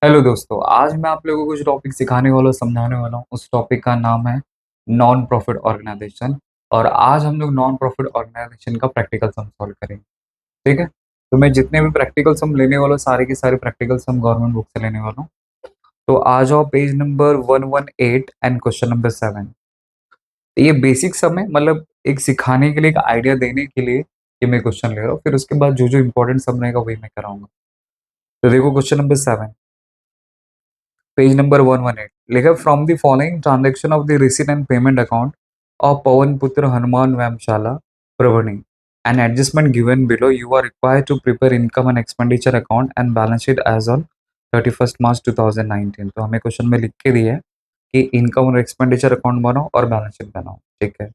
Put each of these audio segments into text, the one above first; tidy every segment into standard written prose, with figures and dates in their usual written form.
Hello दोस्तों, आज मैं आप लोगों को कुछ टॉपिक सिखाने वाला हूँ, समझाने वाला हूँ। उस टॉपिक का नाम है नॉन प्रॉफिट ऑर्गेनाइजेशन। और आज हम लोग नॉन प्रॉफिट ऑर्गेनाइजेशन का प्रैक्टिकल सम सॉल्व करेंगे। ठीक है। तो मैं जितने भी प्रैक्टिकल सम लेने वाला हूँ, सारे के सारे प्रैक्टिकल सम गवर्नमेंट बुक से लेने वाला हूँ। तो आ जाओ page number 118 and question number 7। ये बेसिक सम है, मतलब एक सिखाने के लिए, एक आइडिया देने के लिए कि मैं क्वेश्चन ले रहा हूँ। फिर उसके बाद जो जो इंपॉर्टेंट सम रहेगा वही मैं कराऊंगा। तो देखो क्वेश्चन नंबर 7, पेज नंबर 118 लिखा, from the following transaction of the receipt and payment account of Pawan Putra Hanuman Vyayamshala Parbhani an adjustment given below, you are required to prepare income and expenditure account and balance sheet as on 31 March 2019। तो हमें question में लिख के दिया है कि income और expenditure account बनाओ और बैलेंस शीट बनाओ। ठीक है।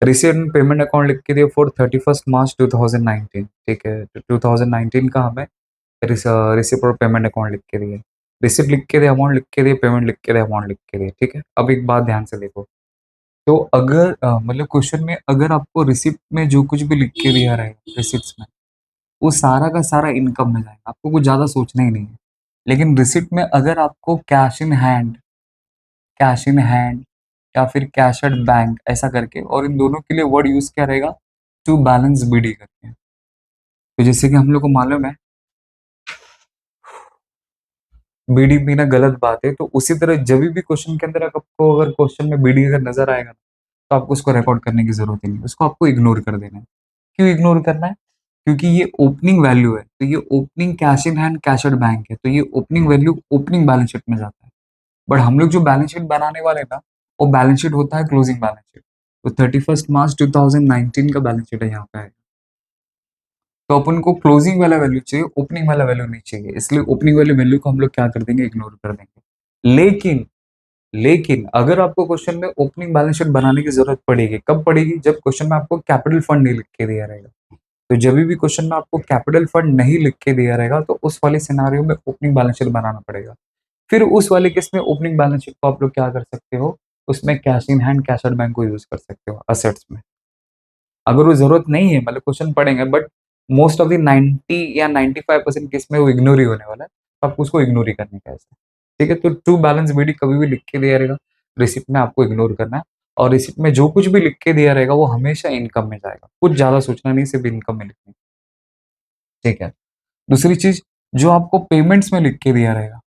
रिसीट एंड पेमेंट अकाउंट लिख के दिया फॉर 31 मार्च 2019। ठीक है। 2019 का हमें रिसिप्ट और पेमेंट अकाउंट लिख के दिए, रिसिप्ट लिख के दिए, अमाउंट लिख के दिए, पेमेंट लिख के दिए, अमाउंट लिख के दिए। ठीक है। अब एक बात ध्यान से देखो। तो अगर मतलब क्वेश्चन में अगर आपको रिसिप्ट में जो कुछ भी लिख के दिया रहेगा रिसिप्ट्स में, वो सारा का सारा इनकम में जाएगा, आपको कुछ ज्यादा सोचना ही नहीं है। लेकिन रिसिप्ट में अगर आपको कैश इन हैंड या फिर कैश एट बैंक ऐसा करके, और इन दोनों के लिए वर्ड यूज क्या रहेगा, टू बैलेंस बीडी करके। तो जैसे कि हम लोग को मालूम है बीडी पीना गलत बात है, तो उसी तरह जब भी क्वेश्चन के अंदर आपको अगर क्वेश्चन में बीडी अगर नजर आएगा ना, तो आपको उसको रिकॉर्ड करने की जरूरत ही नहीं, उसको आपको इग्नोर कर देना है। क्यों इग्नोर करना है? क्योंकि ये ओपनिंग वैल्यू है, तो ये opening cash in hand cash at bank है, तो ये opening value opening balance sheet में जाता है। बट हम लोग जो बैलेंस शीट बनाने वाले हैं ना, वो बैलेंस शीट होता है क्लोजिंग बैलेंस शीट। तो 31 मार्च 2019 का बैलेंस शीट है यहाँ पे। तो अपन को क्लोजिंग वाला वैल्यू चाहिए, ओपनिंग वाला वैल्यू नहीं चाहिए, इसलिए ओपनिंग वाली वैल्यू को हम लोग क्या कर देंगे, इग्नोर कर देंगे। लेकिन अगर आपको क्वेश्चन में ओपनिंग बैलेंस शीट बनाने की जरूरत पड़ेगी, कब पड़ेगी? जब क्वेश्चन में आपको कैपिटल फंड नहीं लिख के दिया रहेगा। तो जब भी क्वेश्चन में आपको कैपिटल फंड नहीं लिख के दिया रहेगा, तो उस वाले सिनारियो में ओपनिंग बैलेंस शीट बनाना पड़ेगा। फिर उस वाले केस में ओपनिंग बैलेंस शीट को आप लोग क्या कर सकते हो, उसमें cash in hand cash out bank को यूज कर सकते हो असेट्स में। अगर वो जरूरत नहीं है, मतलब क्वेश्चन पढ़ेंगे बट मोस्ट ऑफ द 90 या 95% केस में वो इग्नोर ही होने वाला है, तो आपको उसको इग्नोर ही करने का है। ठीक है। तो टू बैलेंस बीडी कभी भी लिख के दिया रहेगा, रिसिप्ट में आपको इग्नोर करना है। और रिसिप्ट में जो कुछ भी लिख के दिया रहेगा वो हमेशा इनकम में जाएगा, कुछ ज्यादा सोचना नहीं, सिर्फ इनकम में लिखना है। ठीक है। दूसरी चीज, जो आपको पेमेंट्स में लिख के दिया रहेगा,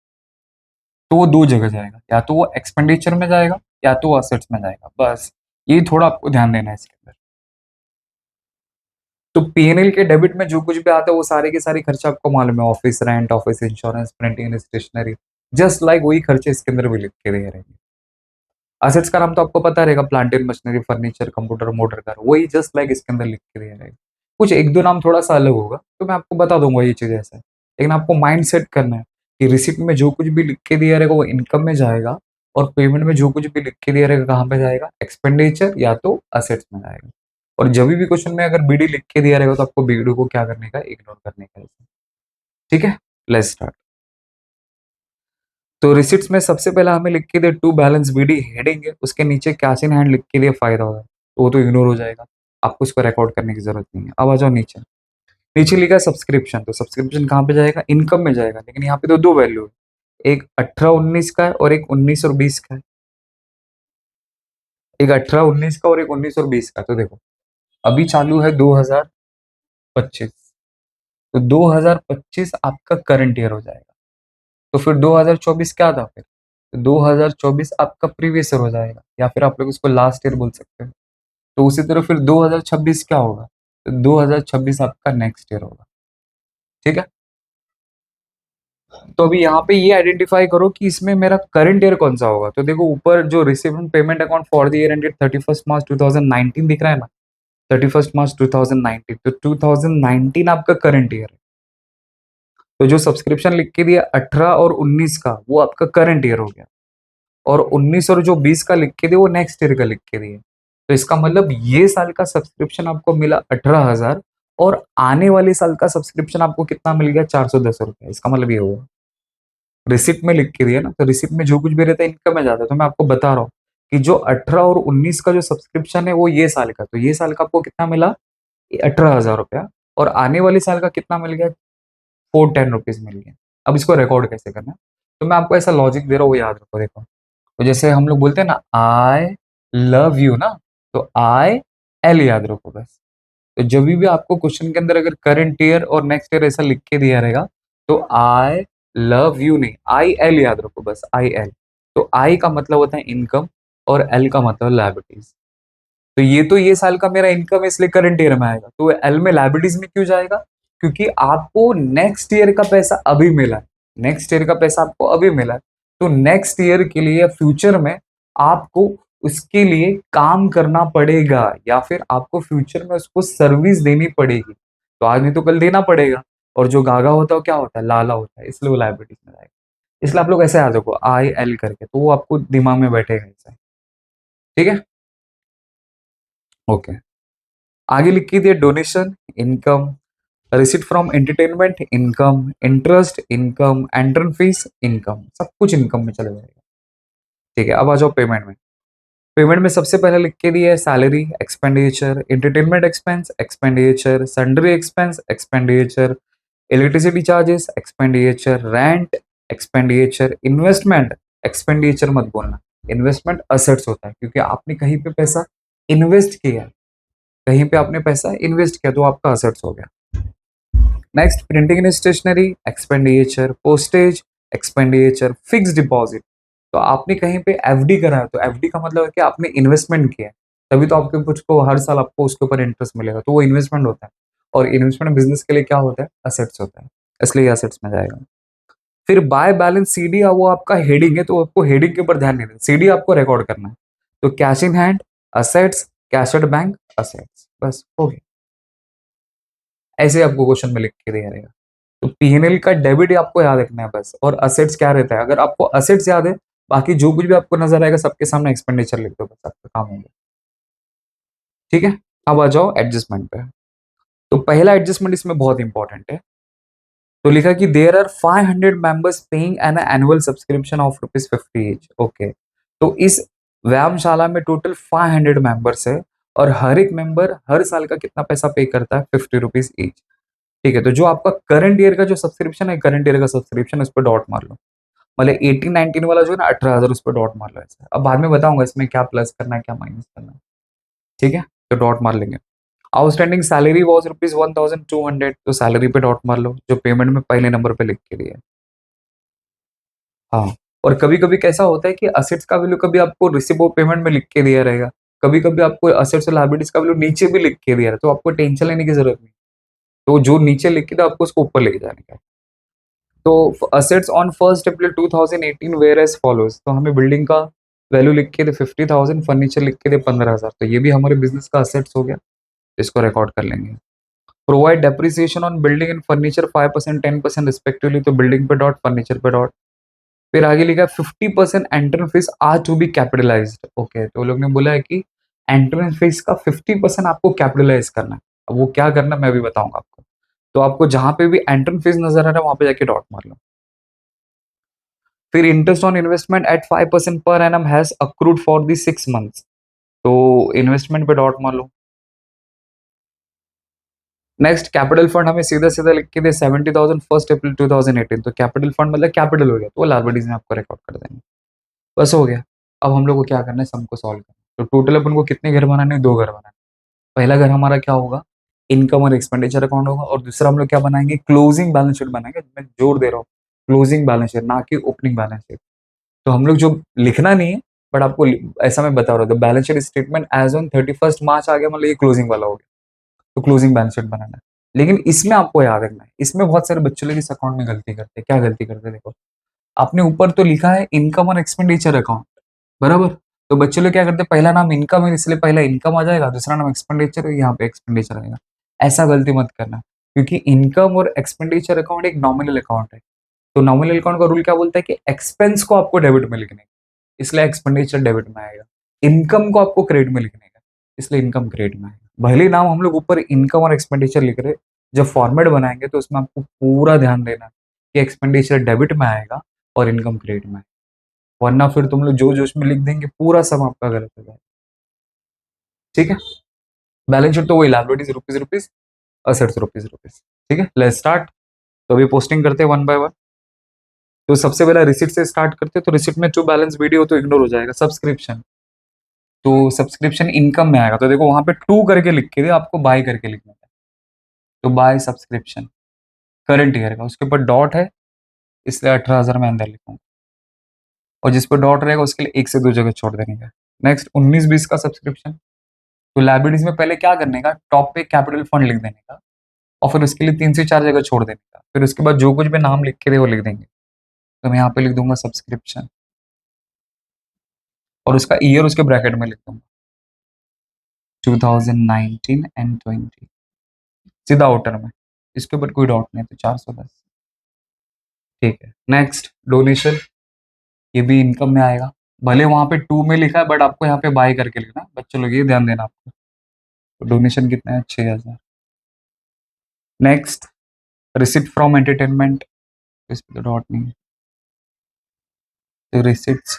तो वो दो जगह जाएगा, या तो वो एक्सपेंडिचर में जाएगा या तो वो असेट्स में जाएगा। बस ये थोड़ा आपको ध्यान देना है इसके अंदर। तो पीएनएल के डेबिट में जो कुछ भी आता है वो सारे के सारे खर्चे आपको मालूम है, office rent, office insurance, printing, stationery, just like वही खर्चे इसके अंदर भी लिख के दे रहेंगे। असेट्स का नाम तो आपको पता रहेगा, plant and machinery, furniture, computer, motor car, वही जस्ट लाइक इसके अंदर लिख के दे रहेगा। कुछ एक दो नाम थोड़ा सा अलग होगा, तो मैं आपको बता दूंगा ये चीज ऐसा है। लेकिन आपको माइंड सेट करना है कि रिसिप्ट में जो कुछ भी लिख के दिया रहेगा वो इनकम में जाएगा, और पेमेंट में जो कुछ भी लिख के दिया रहेगा कहाँ पे जाएगा, एक्सपेंडिचर या तो असेट्स में जाएगा। और जब भी क्वेश्चन में अगर बीडी लिख के दिया रहेगा, तो आपको बीडी को क्या करने का, इग्नोर करने का है। ठीक है। Let's start. तो रिसिप्ट्स में सबसे पहला हमें लिख के दिया टू बैलेंस बीडी हेडिंग है, उसके नीचे कैश इन हैंड लिख के दिया फायदा होगा, तो वो तो इग्नोर हो जाएगा, आपको उसको रिकॉर्ड करने की जरूरत नहीं है। अब आ जाओ नीचे, नीचे लिखा है सब्सक्रिप्शन, तो सब्सक्रिप्शन कहाँ पे जाएगा, इनकम में जाएगा। लेकिन यहाँ पे तो दो वैल्यू है, एक 18-19 का है और एक 19 और 20 का है। एक 18-19 का और एक 19 और 20 का। तो देखो अभी चालू है 2025, तो 2025 आपका करंट ईयर हो जाएगा। तो फिर 2024 क्या था फिर, तो 2024 आपका प्रीवियस ईयर हो जाएगा, या फिर आप लोग उसको लास्ट ईयर बोल सकते हो। तो उसी तरह फिर 2026 क्या होगा, तो 2026 आपका नेक्स्ट ईयर होगा। ठीक है। तो अभी यहाँ पे ये आइडेंटिफाई करो कि इसमें मेरा करंट ईयर कौन सा होगा। तो देखो ऊपर जो received payment account for the year ended 31 March 2019 दिख रहा है ना, 31 मार्च 2019, तो 2019 आपका करंट ईयर है। तो जो सब्सक्रिप्शन लिख के दिया 18 और 19 का, वो आपका करंट ईयर हो गया। और 19 और जो 20 का लिख के दिए वो नेक्स्ट ईयर का लिख के दिए। तो इसका मतलब ये साल का सब्सक्रिप्शन आपको मिला 18,000, और आने वाले साल का सब्सक्रिप्शन आपको कितना मिल गया, 410 रुपया। इसका मतलब ये हुआ, रिसिप्ट में लिख के दिया ना, तो रिसिप्ट में जो कुछ भी रहता है इनकम में जाता है। तो मैं आपको बता रहा हूँ कि जो 18 और 19 का जो सब्सक्रिप्शन है वो ये साल का, तो ये साल का आपको कितना मिला, 18,000 रुपया। और आने वाले साल का कितना मिल गया, 410 रुपीज मिल गया। अब इसको रिकॉर्ड कैसे करना है, तो मैं आपको ऐसा लॉजिक दे रहा हूँ, वो याद रखो। देखो, तो जैसे हम लोग बोलते हैं ना, आई लव यू ना, तो आई एल याद रखो बस। तो जब भी आपको क्वेश्चन के अंदर अगर करंट ईयर और नेक्स्ट ईयर ऐसा लिख के दिया रहेगा, तो आई लव यू नहीं, आई एल याद रखो बस, आई एल। तो आई का मतलब होता है इनकम और एल का मतलब लायबिलिटीज। तो ये साल का मेरा इनकम है, इसलिए करंट ईयर में आएगा। तो एल में लायबिलिटीज में क्यों जाएगा? क्योंकि आपको नेक्स्ट ईयर का पैसा अभी मिला है, नेक्स्ट ईयर का पैसा आपको अभी मिला है। तो नेक्स्ट ईयर के लिए फ्यूचर में आपको उसके लिए काम करना पड़ेगा, या फिर आपको फ्यूचर में उसको सर्विस देनी पड़ेगी। तो आज नहीं तो कल देना पड़ेगा। और जो गागा होता है वो क्या होता है? लाला होता है, इसलिए वो लायबिलिटीज में जाएगा। इसलिए आप लोग ऐसे याद रखो, आई एल करके, तो वो आपको दिमाग में बैठेगा ऐसा। ठीक है, ओके। आगे लिख के दिया, donation income, receipt from entertainment income, interest income, entrance fee income, सब कुछ इनकम में चला जाएगा। ठीक है, अब आ जाओ पेमेंट में। पेमेंट में सबसे पहले लिख के दिया है salary expenditure, entertainment expense expenditure, sundry expense expenditure, electricity charges expenditure, rent expenditure, investment expenditure मत बोलना, इन्वेस्टमेंट असेट्स होता है, क्योंकि आपने कहीं पे पैसा इन्वेस्ट किया है, कहीं पे आपने पैसा इन्वेस्ट किया, तो आपका असेट्स हो गया। Next, printing and stationery expenditure, postage expenditure, fix deposit. तो आपने कहीं पे एफडी करा है, तो एफडी का मतलब है कि आपने इन्वेस्टमेंट किया है, तभी तो आपके कुछ को हर साल आपको उसके ऊपर इंटरेस्ट मिलेगा, तो वो इन्वेस्टमेंट होता है। और इन्वेस्टमेंट बिजनेस के लिए क्या होता है? असेट्स होता है, इसलिए असेट्स में जाएगा। फिर बाय बैलेंस सीडी, वो आपका हेडिंग है, तो आपको हेडिंग के ऊपर ध्यान नहीं देना, सीडी आपको रिकॉर्ड करना है। तो cash in hand assets, cash at bank assets, बस हो गया। ऐसे आपको क्वेश्चन में लिख के दिया रहेगा। तो पीएनएल का डेबिट ही आपको याद रखना है बस, और असेट्स क्या रहता है, अगर आपको असेट्स याद है, बाकी जो कुछ भी आपको नजर आएगा सबके सामने एक्सपेंडिचर लिख दो, बस आपका काम हो गया। ठीक है, अब आ जाओ एडजस्टमेंट पे। तो पहला एडजस्टमेंट इसमें बहुत इंपॉर्टेंट है। तो लिखा कि there are 500 members paying an annual subscription of ₹50 each. Okay, तो इस व्यायामशाला में टोटल 500 मेंबर्स है, और हर एक मेंबर हर साल का कितना पैसा पे करता है? ₹50 ईच। ठीक है, तो जो आपका करंट ईयर का जो सब्सक्रिप्शन है, करंट ईयर का सब्सक्रिप्शन, उस पर डॉट मार लो। मतलब 18-19 वाला जो है ना, 18,000, उस पर डॉट मार लो ऐसे। अब बाद में बताऊंगा इसमें क्या प्लस करना है, क्या माइनस करना है। ठीक है, तो डॉट मार लेंगे। आउटस्टैंडिंग सैलरी वॉज ₹1,200, तो सैलरी पे डॉट मार लो, जो पेमेंट में पहले नंबर पे लिख के दिया है। हाँ, और कभी कभी कैसा होता है कि असेट्स का वैल्यू कभी आपको रिसिप्ट पेमेंट में लिख के दिया रहेगा, कभी कभी आपको असेट्स और लायबिलिटीज का वैल्यू नीचे भी लिख के दिया है, तो आपको टेंशन लेने की जरूरत नहीं। तो जो नीचे लिख के था, आपको उसको ऊपर लेके जाने का है। तो assets on 1 April 2018 were as follows, तो हमें बिल्डिंग का वैल्यू लिख के दे 50,000, फर्नीचर लिख के दे 15,000, तो ये भी हमारे बिजनेस का असेट्स हो गया, इसको रिकॉर्ड कर लेंगे। Provide depreciation on building and furniture 5%, 10% respectively, तो बिल्डिंग पे डॉट, फर्नीचर पे डॉट। फिर आगे लिखा 50% entrance fees are to be capitalised. Okay, तो लोग ने बोला है कि एंट्रेंस फीस का 50% आपको कैपिटलाइज करना है। अब वो क्या करना है मैं भी बताऊंगा आपको। तो आपको जहां पे भी एंट्रेंस फीस नजर आ रहा है, वहां पे जाके डॉट मार लो। फिर interest on investment at 5% per annum has accrued for the 6 months, तो इन्वेस्टमेंट पे डॉट मार लो। नेक्स्ट, कैपिटल फंड हमें सीधा सीधा लिख के दे 70,000 1 अप्रैल 2018, तो कैपिटल फंड मतलब कैपिटल हो गया, तो वो लायबिलिटीज में आपको रिकॉर्ड कर देंगे। बस हो गया। अब हम लोग को क्या करना है, सम को सॉल्व करना है। तो टोटल अपन को कितने घर बनाने हैं? 2 घर बनाने हैं। पहला घर हमारा क्या होगा? इनकम और एक्सपेंडिचर अकाउंट होगा, और दूसरा हम लोग क्या बनाएंगे? क्लोजिंग बैलेंस शीट बनाएंगे। मैं जोर दे रहा हूँ, क्लोजिंग बैलेंस शीट, ना कि ओपनिंग बैलेंस शीट। तो हम लोग जो लिखना नहीं है, बट आपको ऐसा मैं बता रहा हूँ, balance sheet statement as on 31 March आ गया, मतलब ये क्लोजिंग वाला हो गया, तो क्लोजिंग बैलेंस शीट बनाना है। लेकिन इसमें आपको याद रखना है, इसमें बहुत सारे बच्चे लोग इस अकाउंट में गलती करते हैं। क्या गलती करते हैं? देखो, आपने ऊपर तो लिखा है इनकम और एक्सपेंडिचर अकाउंट, बराबर? तो बच्चे लोग क्या करते हैं, पहला नाम इनकम है इसलिए पहला इनकम आ जाएगा, दूसरा नाम एक्सपेंडिचर है, यहाँ पे एक्सपेंडिचर आएगा। ऐसा गलती मत करना, क्योंकि इनकम और एक्सपेंडिचर अकाउंट एक नॉमिनल अकाउंट है। तो नॉमिनल अकाउंट का रूल क्या बोलता है कि एक्सपेंस को आपको डेबिट में लिखने का, इसलिए एक्सपेंडिचर डेबिट में आएगा। इनकम को आपको क्रेडिट में लिखने का, इसलिए इनकम क्रेडिट में आएगा। भले ही नाम हम लोग ऊपर इनकम और एक्सपेंडिचर लिख रहे, जब फॉर्मेट बनाएंगे तो उसमें आपको पूरा ध्यान देना कि एक्सपेंडिचर डेबिट में आएगा और इनकम क्रेडिट में आएगा, वरना फिर तुम लोग जो जोश में लिख देंगे, पूरा सब आपका गलत हो जाएगा। ठीक है, बैलेंस शीट तो वही, liabilities rupees rupees, assets rupees rupees. ठीक है, लेट्स स्टार्ट। तो अभी पोस्टिंग करते हैं वन बाय वन। तो सबसे पहले रिसिट से स्टार्ट करते हैं, तो रिसिट में टू बैलेंस वीडियो तो इग्नोर हो जाएगा। सब्सक्रिप्शन, तो सब्सक्रिप्शन इनकम में आएगा, तो देखो वहां पे टू करके लिख के दे, आपको बाय करके लिखना है, तो बाय सब्सक्रिप्शन करंट ईयर का, उसके ऊपर डॉट है इसलिए 18,000 मैं अंदर लिखूंगा, और जिस पर डॉट रहेगा उसके लिए एक से दो जगह छोड़ देने का। नेक्स्ट 19-20 का सब्सक्रिप्शन, तो लाइबिलिटीज में पहले क्या करने का, टॉप पे कैपिटल फंड लिख देने का, और फिर उसके लिए 3 से 4 जगह छोड़ देने का, फिर उसके बाद जो कुछ भी नाम लिख के दे वो लिख देंगे। तो मैं यहाँ पे लिख दूंगा सब्सक्रिप्शन, और उसका ईयर उसके ब्रैकेट में लिख दूंगा 2019 एंड 20, सीधा आउटर में, इसके ऊपर कोई डॉट नहीं, तो 410। ठीक है, नेक्स्ट डोनेशन, ये भी इनकम में आएगा, भले वहां पे टू में लिखा है बट आपको यहाँ पे बाय करके लिखना है। बच्चों लोग ये ध्यान देना आपको। तो डोनेशन कितना है, 6,000। नेक्स्ट रिसिट फ्रॉम एंटरटेनमेंट, इस पे तो डॉट नहीं है, तो रिसिट्स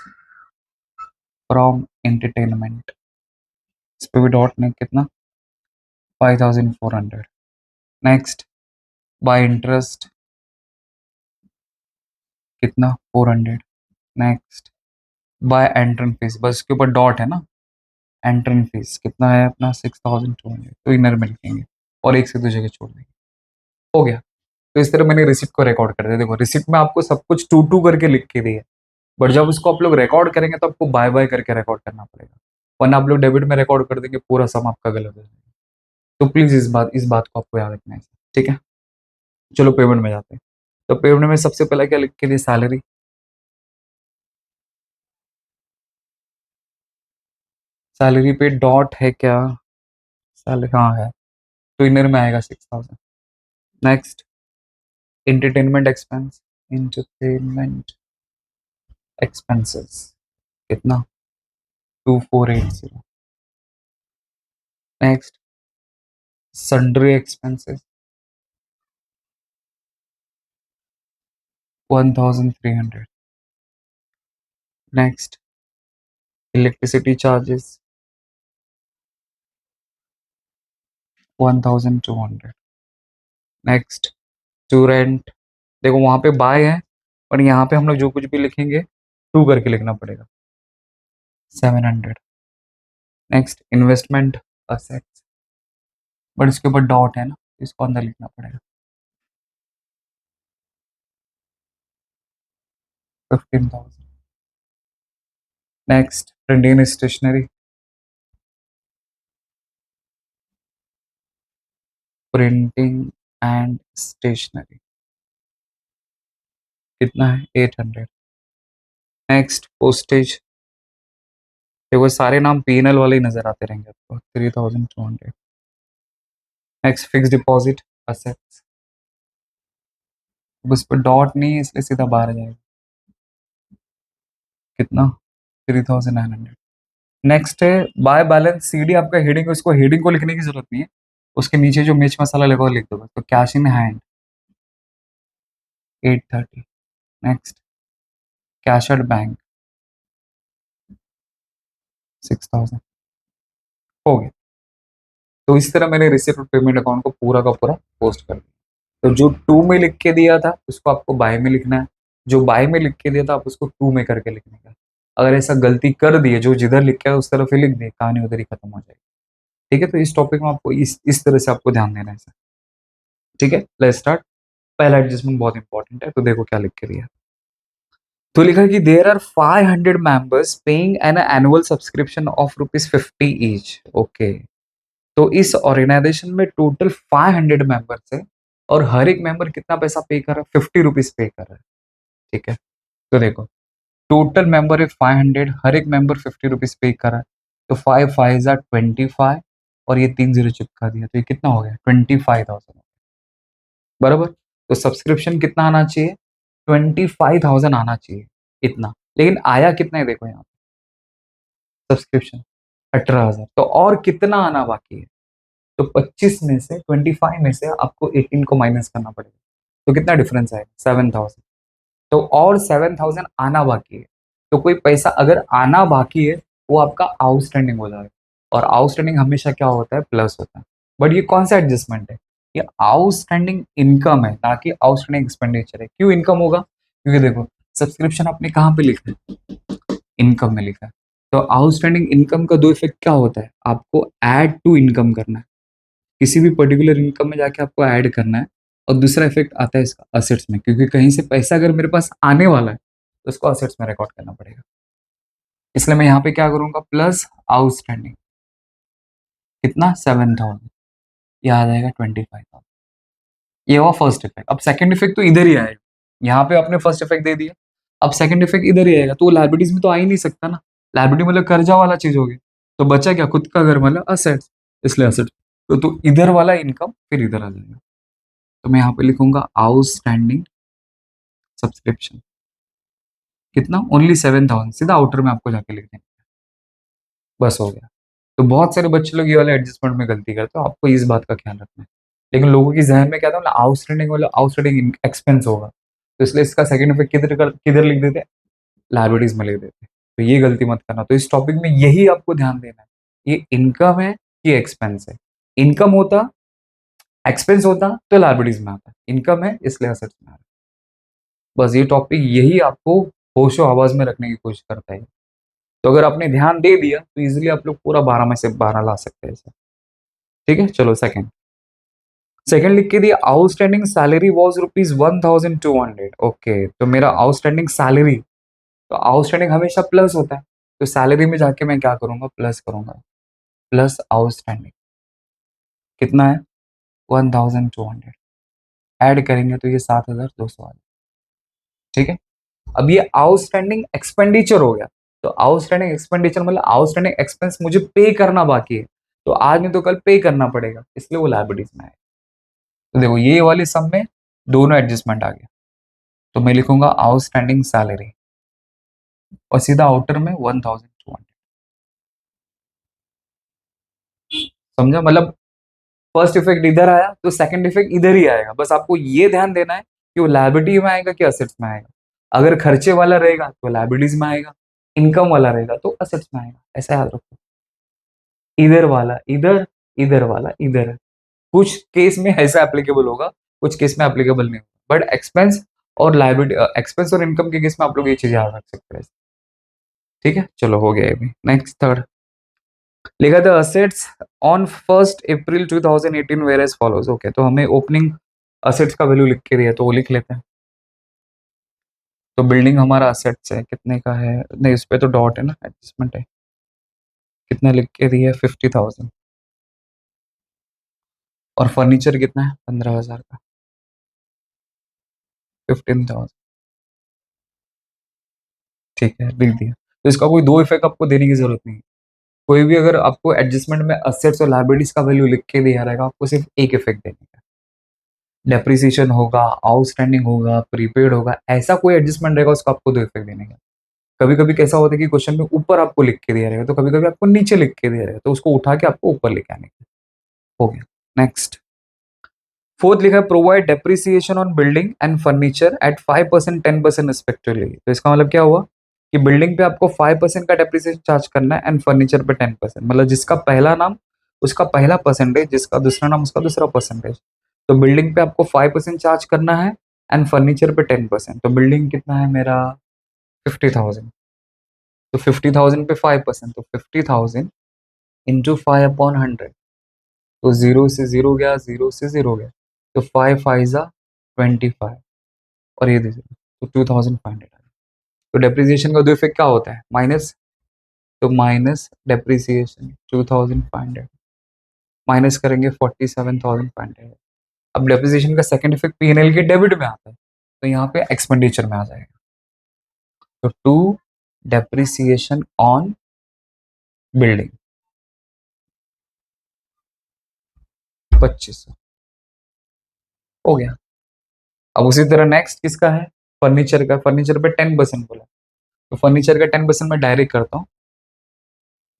फ्रॉम एंटरटेनमेंट, इस पे भी डॉट नहीं, कितना, 5,400। नेक्स्ट बाय इंटरेस्ट, कितना, 400। नेक्स्ट बाय एंट्रेंस फीस, बस इसके ऊपर डॉट है ना, एंट्रेंस फीस कितना है अपना, 6,200, तो इनर में लिखेंगे और एक से दो जगह छोड़ देंगे। हो गया। तो इस तरह मैंने रिसिप्ट को रिकॉर्ड कर दिया। देखो रिसिप्ट में आपको सब कुछ टू टू करके लिख के दिया, बट जब उसको आप लोग रिकॉर्ड करेंगे तो आपको बाय बाय करके रिकॉर्ड करना पड़ेगा, वरना आप लोग डेबिट में रिकॉर्ड कर देंगे, पूरा सम आपका गलत हो जाएगा। तो प्लीज इस बात को आपको याद रखना है, ठीक है। चलो पेमेंट में जाते हैं। तो पेमेंट में सबसे पहले क्या लिख के दिया, सैलरी। सैलरी पे डॉट है क्या, सैलरी हाँ है, तो इनर में आएगा 6,000। Next entertainment expense, entertainment expenses कितना, 2,480। Next sundry expenses, 1,300। Next electricity charges, 1,200। Next to rent, देखो वहां पे बाय है, पर यहाँ पे हम लोग जो कुछ भी लिखेंगे टू करके लिखना पड़ेगा, 700। नेक्स्ट इन्वेस्टमेंट असेट्स, बट इसके ऊपर डॉट है ना, इसको अंदर लिखना पड़ेगा, 15,000। Next printing stationery, printing and stationery कितना है, 800। नेक्स्ट पोस्टेज, देखो सारे नाम पीएनएल वाले ही नजर आते रहेंगे आपको, 3,200। नेक्स्ट फिक्स डिपॉजिट असेट्स, अब उस पर डॉट नहीं है इसलिए सीधा बाहर आ जाएगा, कितना, 3,900। नेक्स्ट है बाय बैलेंस सीडी, आपका हेडिंग, उसको हेडिंग को लिखने की जरूरत नहीं है, उसके नीचे जो मिर्च मसाला लगा हुआ लिख दो, तो cash in hand 830। Next cash at bank 6,000। हो गया। तो इस तरह मैंने रिसिप्ट और पेमेंट अकाउंट को पूरा का पूरा पोस्ट कर दिया। तो जो टू में लिख के दिया था उसको आपको बाय में लिखना है, जो बाय में लिख के दिया था आप उसको टू में करके लिखने का। अगर ऐसा गलती कर दिए, जो जिधर लिखा है उस तरफ ही लिख दिए, कहानी उधर ही खत्म हो जाएगी। ठीक है, तो इस टॉपिक में आपको इस तरह से आपको ध्यान देना है सर। ठीक है, लेट्स स्टार्ट। पहला एडजस्टमेंट बहुत इंपॉर्टेंट है, तो देखो क्या लिख के दिया। तो लिखा है कि there are 500 members paying an annual subscription of ₹50 each. Okay, तो इस ऑर्गेनाइजेशन में टोटल 500 मेंबर्स है, और हर एक मेंबर कितना पैसा पे कर रहा है, ₹50 पे कर रहा है। ठीक है, तो देखो टोटल मेंबर है 500, हर एक मेंबर ₹50 पे कर रहा है, तो 5 5 जा 25, और ये 3 जीरो चिपका दिया, तो ये कितना हो गया, 25,000 बराबर। तो सब्सक्रिप्शन कितना आना चाहिए, 25,000 आना चाहिए, इतना। लेकिन आया कितना है, देखो यहाँ सब्सक्रिप्शन 18,000, तो और कितना आना बाकी है, तो 25 में से 25 में से आपको 18 को माइनस करना पड़ेगा, तो कितना डिफरेंस आएगा, 7,000। तो और 7,000 आना बाकी है, तो कोई पैसा अगर आना बाकी है वो आपका आउटस्टैंडिंग हो जाएगा, और आउटस्टैंडिंग हमेशा क्या होता है, प्लस होता है। बट ये कौन सा एडजस्टमेंट है, ये आउटस्टैंडिंग इनकम है, ना कि आउटस्टैंडिंग एक्सपेंडिचर है। क्यों इनकम होगा, क्योंकि देखो सब्सक्रिप्शन आपने कहाँ पे लिखा है? इनकम में लिखा है। तो आउटस्टैंडिंग इनकम का दो इफेक्ट क्या होता है? आपको ऐड टू इनकम करना है, किसी भी पर्टिकुलर इनकम में जाके आपको ऐड करना है। और दूसरा इफेक्ट आता है इसका असेट्स में, क्योंकि कहीं से पैसा अगर मेरे पास आने वाला है तो उसको असेट्स में रिकॉर्ड करना पड़ेगा। इसलिए मैं यहाँ पे क्या करूंगा, प्लस आउटस्टैंडिंग, कितना 7,000, ये आ जाएगा 25,000। ये हुआ फर्स्ट इफेक्ट। अब सेकंड इफेक्ट तो इधर ही आएगा, यहाँ पे आपने फर्स्ट इफेक्ट दे दिया, अब सेकंड इफेक्ट इधर ही आएगा। तो लायबिलिटीज में तो आ ही नहीं सकता ना, लायबिलिटी मतलब कर्जा वाला चीज हो गया, तो बचा क्या, खुद का घर मतलब असेट्स, इसलिए असेट्स। तो इधर वाला इनकम फिर इधर आ जाएगा। तो मैं यहाँ पे लिखूंगा आउटस्टैंडिंग सब्सक्रिप्शन, कितना, ओनली 7,000, सीधा आउटर में आपको जाके लिख देना, बस हो गया। तो बहुत सारे बच्चे लोग ये वाले एडजस्टमेंट में गलती करते हैं, आपको इस बात का ख्याल रखना है। लेकिन लोगों की जहन में क्या था, आउटस्टैंडिंग वाला आउटस्टैंडिंग एक्सपेंस होगा, तो इसलिए इसका सेकंड इफेक्ट किधर लिख देते हैं, लायबिलिटीज में लिख देते हैं। तो ये गलती मत करना। तो इस टॉपिक में यही आपको ध्यान देना है, ये इनकम है, ये एक्सपेंस है। इनकम होता, एक्सपेंस होता तो लायबिलिटीज में आता, इनकम है इसलिए असेट्स में आता। बस ये टॉपिक यही आपको होशो आवाज में रखने की कोशिश करता है। तो अगर आपने ध्यान दे दिया तो इजीली आप लोग पूरा 12 में से 12 ला सकते हैं इसे। ठीक है, चलो सेकंड। सेकंड लिख के दिया, आउटस्टैंडिंग सैलरी वाज ₹1,200। ओके, तो मेरा आउटस्टैंडिंग सैलरी, तो आउटस्टैंडिंग हमेशा प्लस होता है, तो सैलरी में जाके मैं क्या करूंगा, प्लस करूंगा, प्लस आउटस्टैंडिंग, कितना है, 1,200, ऐड करेंगे तो ये 7,200 आ जाएगा। ठीक है, अब ये आउटस्टैंडिंग एक्सपेंडिचर हो गया। तो आउटस्टैंडिंग एक्सपेंडिचर मतलब आउटस्टैंडिंग एक्सपेंस मुझे पे करना बाकी है, तो आज नहीं तो कल पे करना पड़ेगा, इसलिए वो लायबिलिटीज में आएगा। तो देखो ये वाले सम में दोनों एडजस्टमेंट आ गया। तो मैं लिखूंगा आउटस्टैंडिंग सैलरी और सीधा आउटर में 1,200। समझा, मतलब फर्स्ट इफेक्ट इधर आया तो सेकंड इफेक्ट इधर ही आएगा। बस आपको ये ध्यान देना है कि वो लायबिलिटी में आएगा कि असेट्स में आएगा। अगर खर्चे वाला रहेगा तो लायबिलिटीज में आएगा, इनकम वाला रहेगा तो असेट्स में आएगा, ऐसा याद रखो। इधर वाला इधर, इधर वाला इधर, कुछ केस में ऐसा एप्लीकेबल होगा, कुछ केस में एप्लीकेबल नहीं होगा। बट एक्सपेंस और लायबिलिटी, एक्सपेंस और इनकम के केस में आप लोग ये चीज याद रख सकते हैं। ठीक है, चलो हो गया ये भी। नेक्स्ट थर्ड लिखा था, assets on 1 April 2018 were as follows. Okay, तो हमें ओपनिंग असेट्स का वैल्यू लिख के दिया, तो वो लिख लेते हैं। तो बिल्डिंग हमारा असेट्स है, कितने का है, नहीं इस पे तो डॉट है ना, एडजस्टमेंट है, कितना लिख के दिया, 50,000। और फर्नीचर कितना है, 15,000 का, 15,000। ठीक है, लिख दिया। तो इसका कोई दो इफेक्ट आपको देने की जरूरत नहीं है। कोई भी अगर आपको एडजस्टमेंट में असेट्स और लायबिलिटीज का वैल्यू लिख के दिया रहेगा, आपको सिर्फ एक इफेक्ट देने का, डेप्रिसिएशन होगा, आउटस्टैंडिंग होगा, प्रीपेड होगा, ऐसा कोई एडजस्टमेंट रहेगा उसका आपको दो इफेक्ट देने का। कभी कभी कैसा होता है कि क्वेश्चन में ऊपर आपको लिख के दिया रहेगा, तो कभी कभी आपको नीचे लिख के दिया रहेगा, तो उसको उठा के आपको ऊपर लेके आने का। हो गया। नेक्स्ट फोर्थ लिखा है, provide depreciation on building and furniture at 5%, 10% respectively. तो इसका मतलब क्या हुआ कि बिल्डिंग पे आपको 5% का डेप्रिसिएशन चार्ज करना है एंड फर्नीचर पे 10%, मतलब जिसका पहला नाम उसका पहला परसेंटेज, जिसका दूसरा नाम उसका दूसरा परसेंटेज। तो बिल्डिंग पे आपको 5% चार्ज करना है एंड फर्नीचर पे 10%। तो बिल्डिंग कितना है मेरा, 50,000। तो 50,000 पे 5%, तो 50,000 इंटू 5/100। तो जीरो से जीरो गया, जीरो से जीरो गया, तो 5 5 जा 25, और ये दीजिए, तो 2,500। तो डेप्रिसिएशन का दो इफेक्ट क्या होता है, माइनस, तो माइनस डेप्रिसिएशन 2,500, माइनस करेंगे 47,500। अब डेप्रिसिएशन का सेकंड इफेक्ट पीएनएल के डेबिट में आता है, तो यहाँ पे एक्सपेंडिचर में आ जाएगा। तो टू डेप्रिसिएशन ऑन बिल्डिंग 2500 हो गया। अब उसी तरह नेक्स्ट किसका है, फर्नीचर का। फर्नीचर पे 10% बोला, तो फर्नीचर का 10% मैं डायरेक्ट करता हूँ,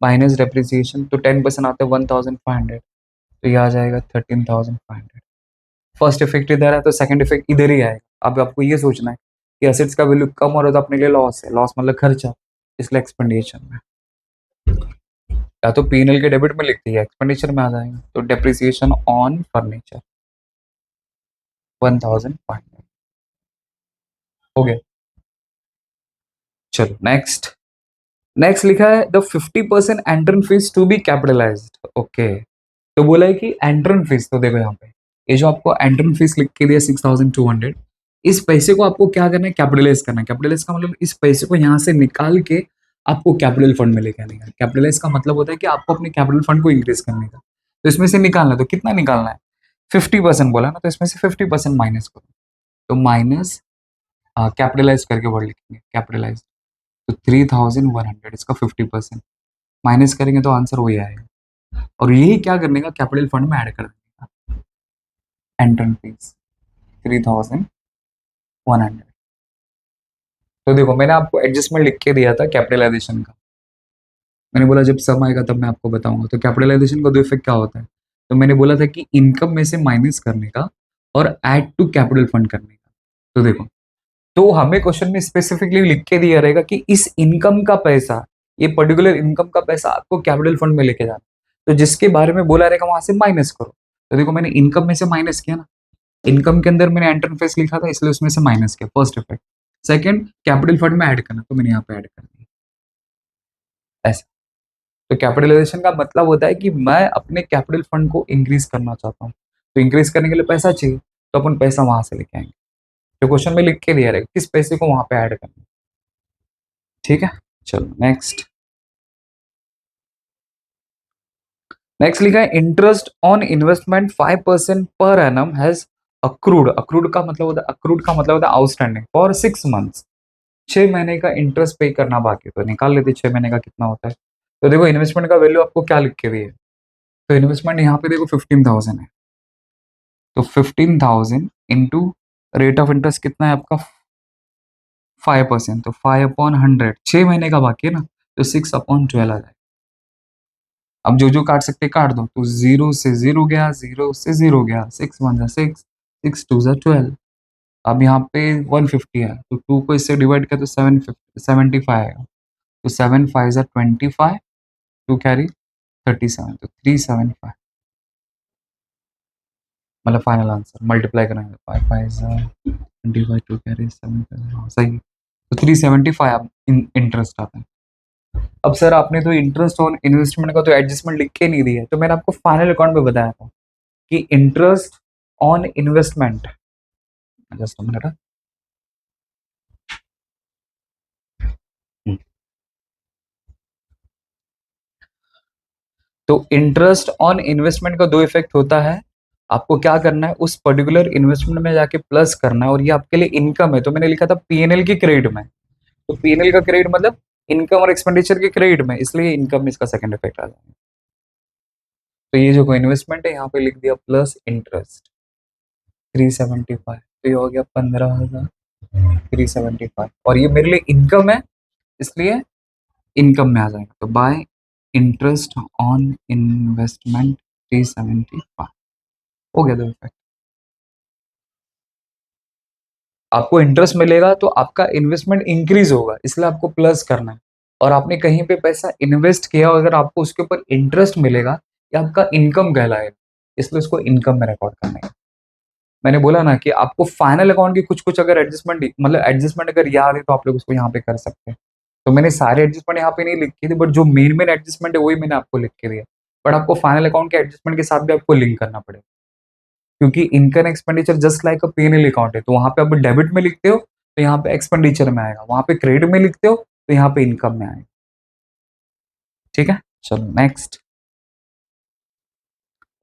माइनस डेप्रिसिएशन, तो 10% आता है 1,500, तो ये आ जाएगा 13,500। फर्स्ट इफेक्ट इधर है तो सेकंड इफेक्ट इधर ही आएगा। अब आपको ये सोचना है कि एसेट्स का वैल्यू कम हो रहा है तो अपने लिए लॉस है, लॉस मतलब खर्चा, इसलिए एक्सपेंडिचर में, या तो पीएनएल के डेबिट में लिखते हैं, एक्सपेंडिचर में आ जाएगा। तो डेप्रिसिएशन ऑन फर्नीचर 1,500 हो गया। चलो नेक्स्ट, नेक्स्ट लिखा है the 50% entrance fees to be capitalised. Okay, तो बोला है कि एंट्रेंस फीस, तो देखो यहाँ पे ये जो आपको एंट्रेंस फीस लिख के दिया 6200, इस पैसे को आपको क्या करना है, कैपिटलाइज करना है। कैपिटलाइज का मतलब इस पैसे को यहाँ से निकाल के आपको कैपिटल फंड में लेके आने का। कैपिटलाइज का मतलब होता है कि आपको अपने कैपिटल फंड को इंक्रीज करने का। तो इसमें से निकालना है, तो कितना निकालना है, 50% बोला ना, तो इसमें से 50% माइनस करो, तो माइनस कैपिटलाइज करके वर्ड लिखेंगे कैपिटलाइज, तो 3100 इसका 50% माइनस करेंगे तो आंसर वही आएगा। और यही क्या करने का, कैपिटल फंड में ऐड कर देने का, एंट्रेंस फीस 3100। तो देखो मैंने आपको एडजस्टमेंट लिख के दिया था कैपिटलाइजेशन का, मैंने बोला जब सम आएगा तब मैं आपको बताऊंगा। तो कैपिटलाइजेशन का दो इफेक्ट क्या होता है, तो मैंने बोला था कि इनकम में से माइनस करने का और ऐड टू कैपिटल फंड करने का। तो देखो, तो हमें क्वेश्चन में स्पेसिफिकली लिख के दिया रहेगा कि इस इनकम का पैसा, ये पर्टिकुलर इनकम का पैसा आपको कैपिटल फंड में लेके जाना, तो जिसके बारे में बोला रहेगा वहां से माइनस करो। तो देखो मैंने इनकम में से माइनस किया ना, इनकम के अंदर मैंने एंटर फेस लिखा था इसलिए उसमें से माइनस किया, first effect. Second, capital fund में ऐड करना, तो मैंने यहाँ पे ऐड कर दिया ऐसा। तो कैपिटलाइजेशन का मतलब होता है कि मैं अपने कैपिटल फंड को इंक्रीज करना चाहता हूँ, तो इंक्रीज करने के लिए पैसा चाहिए, तो अपन पैसा वहां से लेके आएंगे। तो क्वेश्चन में लिख के दिया रहेगा किस पैसे को वहां पे ऐड करना है। ठीक है, चलो नेक्स्ट, नेक्स्ट लिखा है interest on investment 5% per annum has accrued. Accrued का मतलब होता है, अक्रूड का मतलब होता है आउटस्टैंडिंग फॉर 6 मंथ्स, 6 महीने का इंटरेस्ट पे करना बाकी। तो निकाल लेते 6 महीने का कितना होता है। तो देखो इन्वेस्टमेंट का वैल्यू आपको क्या लिख के दी है, तो इन्वेस्टमेंट यहाँ पे देखो 15,000 है, तो 15,000 इंटू रेट ऑफ इंटरेस्ट कितना है आपका 5%, तो 5/100, 6 महीने का बाकी है ना, तो 6/12 आ जाए। अब जो जो काट सकते काट दो, तो 0 से 0 गया, 0 से 0 गया, 6 1 6, 6 2 12। अब यहाँ पे 150 है, तो 2 को इससे डिवाइड किया तो 775 आएगा, तो 7 5 25, 2 कैरी 37, तो 375 मतलब फाइनल आंसर। मल्टीप्लाई करेंगे 5 5 20/2 कैरी 7 सही है। तो 375 इंटरेस्ट आता है। अब सर आपने तो इंटरेस्ट ऑन इन्वेस्टमेंट का तो एडजस्टमेंट लिख के नहीं दिया है, तो मैंने आपको फाइनल अकाउंट में बताया था कि interest on investment, just minute, तो इंटरेस्ट ऑन इन्वेस्टमेंट का दो इफेक्ट होता है। आपको क्या करना है, उस पर्टिकुलर इन्वेस्टमेंट में जाके प्लस करना है, और ये आपके लिए इनकम है, तो मैंने लिखा था पीएनएल की क्रेडिट में। तो पीएनएल का क्रेडिट मतलब इनकम और एक्सपेंडिचर के क्रेडिट में, इसलिए इनकम में इसका सेकंड इफेक्ट आ जाएगा। तो ये जो इन्वेस्टमेंट है यहाँ पे लिख दिया प्लस इंटरेस्ट 375, तो ये हो गया 15,375, और ये मेरे लिए इनकम है इसलिए इनकम में आ जाएगा। तो बाय इंटरेस्ट ऑन इन्वेस्टमेंट 375 हो गया दो इफेक्ट। आपको इंटरेस्ट मिलेगा तो आपका इन्वेस्टमेंट इंक्रीज होगा, इसलिए आपको प्लस करना है। और आपने कहीं पे पैसा इन्वेस्ट किया, अगर आपको उसके ऊपर इंटरेस्ट मिलेगा, या आपका इनकम कहलाएगा, इसलिए उसको इनकम में रिकॉर्ड करना है। मैंने बोला ना कि आपको फाइनल अकाउंट की कुछ कुछ अगर एडजस्टमेंट, मतलब एडजस्टमेंट अगर याद है तो आप लोग उसको यहाँ पे कर सकते हैं। तो मैंने सारे एडजस्टमेंट यहाँ पे नहीं लिखे थे, बट जो मेन मेन एडजस्टमेंट है वही मैंने आपको लिख के दिया। बट आपको फाइनल अकाउंट के एडजस्टमेंट के साथ भी आपको लिंक करना पड़ेगा, क्योंकि इनकम एक्सपेंडिचर जस्ट लाइक अ पीएनएल अकाउंट है। तो वहां पे आप डेबिट में लिखते हो तो यहाँ पे एक्सपेंडिचर में आएगा, वहां पे क्रेडिट में लिखते हो तो यहाँ पे इनकम में आएगा। ठीक है, चलो नेक्स्ट,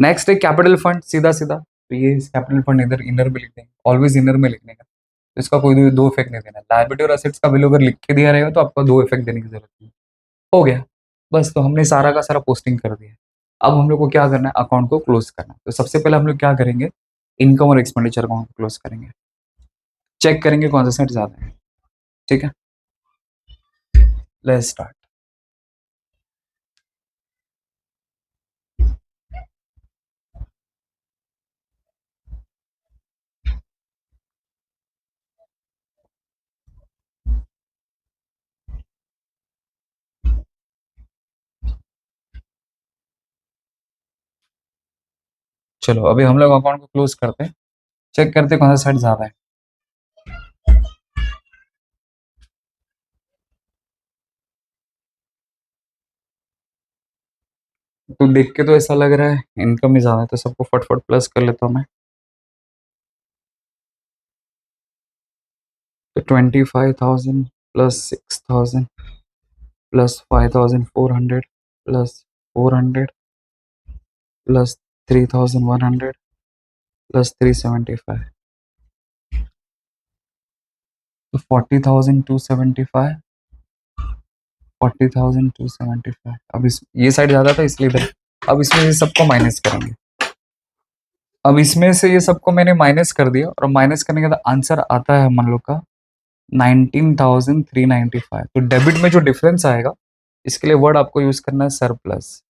नेक्स्ट है कैपिटल फंड, सीधा सीधा। तो ये कैपिटल फंड इधर इनर में लिख देंगे, ऑलवेज इनर में लिखने का, तो इसका कोई दो इफेक्ट नहीं देना। लायबिलिटी और असेट्स का वैल्यू अगर लिख के दिया रहेगा तो आपको दो इफेक्ट देने की जरूरत नहीं। हो गया, बस। तो हमने सारा का सारा पोस्टिंग कर दिया। अब हम लोग को क्या करना है, अकाउंट को क्लोज करना है। तो सबसे पहले हम लोग क्या करेंगे, इनकम और एक्सपेंडिचर को हम क्लोज करेंगे, चेक करेंगे कौन सा सेट ज्यादा है। ठीक है, लेट्स स्टार्ट। चलो अभी हम लोग अकाउंट को क्लोज करते हैं, चेक करते हैं कौन सा सेट ज्यादा है। तो देख के तो ऐसा लग रहा है इनकम ही ज़्यादा है, तो सबको फटफट प्लस कर लेता हूँ मैं। तो 25,000 plus 6,000 plus 5,400 plus 400 plus 3,100 plus 375, तो 40,275, 40,275। अब इस ये साइड ज़्यादा था इसलिए इधर। अब इसमें ये सबको माइनस करेंगे। अब इसमें से ये सबको मैंने माइनस कर दिया और माइनस करने के बाद आंसर आता है हम लोग का 19,395। तो डेबिट में जो डिफरेंस आएगा, इसके लिए वर्ड आपको यूज करना है सरप्लस।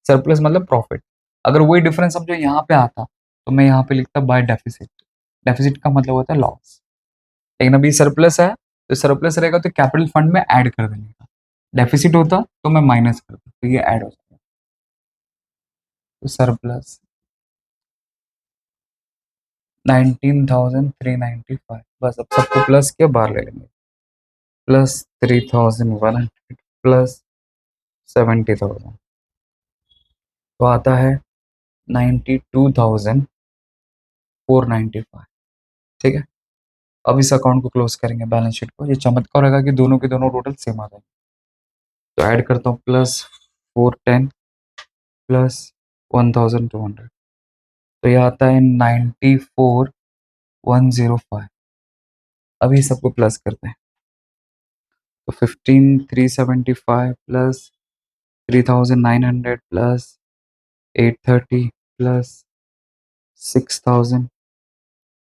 सरप्लस मतलब प्रॉफिट। अगर वही डिफरेंस समझो यहाँ पे आता तो मैं यहाँ पे लिखता बाय डेफिसिट। डेफिसिट का मतलब होता है लॉस। लेकिन अभी सरप्लस है, तो सरप्लस रहेगा तो कैपिटल फंड में ऐड कर देने का। डेफिसिट होता तो मैं माइनस करता, तो ये ऐड हो जाएगा। तो सरप्लस 19,395, बस अब सबको प्लस किया, बाहर ले लेंगे। प्लस 3,100 प्लस 70,000, तो आता है 92,495। ठीक है, अब इस अकाउंट को क्लोज करेंगे, बैलेंस शीट को। ये चमत्कार रहेगा कि दोनों के दोनों टोटल सेम आ जाएंगे। तो ऐड करता हूँ, प्लस 410 प्लस 1,200, तो ये आता है 94,105। अभी सबको प्लस करते हैं, तो 15,375 plus 3,900 plus 830 plus 6,000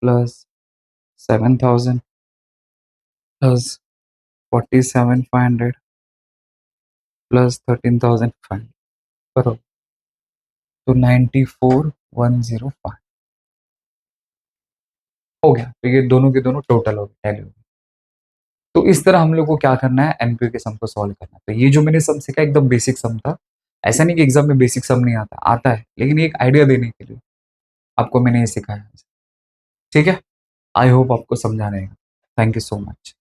plus 7,000 plus 47,500 plus 13,500, करो। तो 94,105 हो गया। तो ये दोनों के दोनों टोटल हो गए, टैली हो गए। तो इस तरह हम लोग को क्या करना है, एनपीओ के सम को सॉल्व करना है। तो ये जो मैंने सम सीखा एकदम बेसिक सम था। ऐसा नहीं कि एग्जाम में बेसिक सम नहीं आता, आता है, लेकिन एक आइडिया देने के लिए आपको मैंने ये सिखाया। ठीक है, आई होप आपको समझा रहेगा। Thank you so much.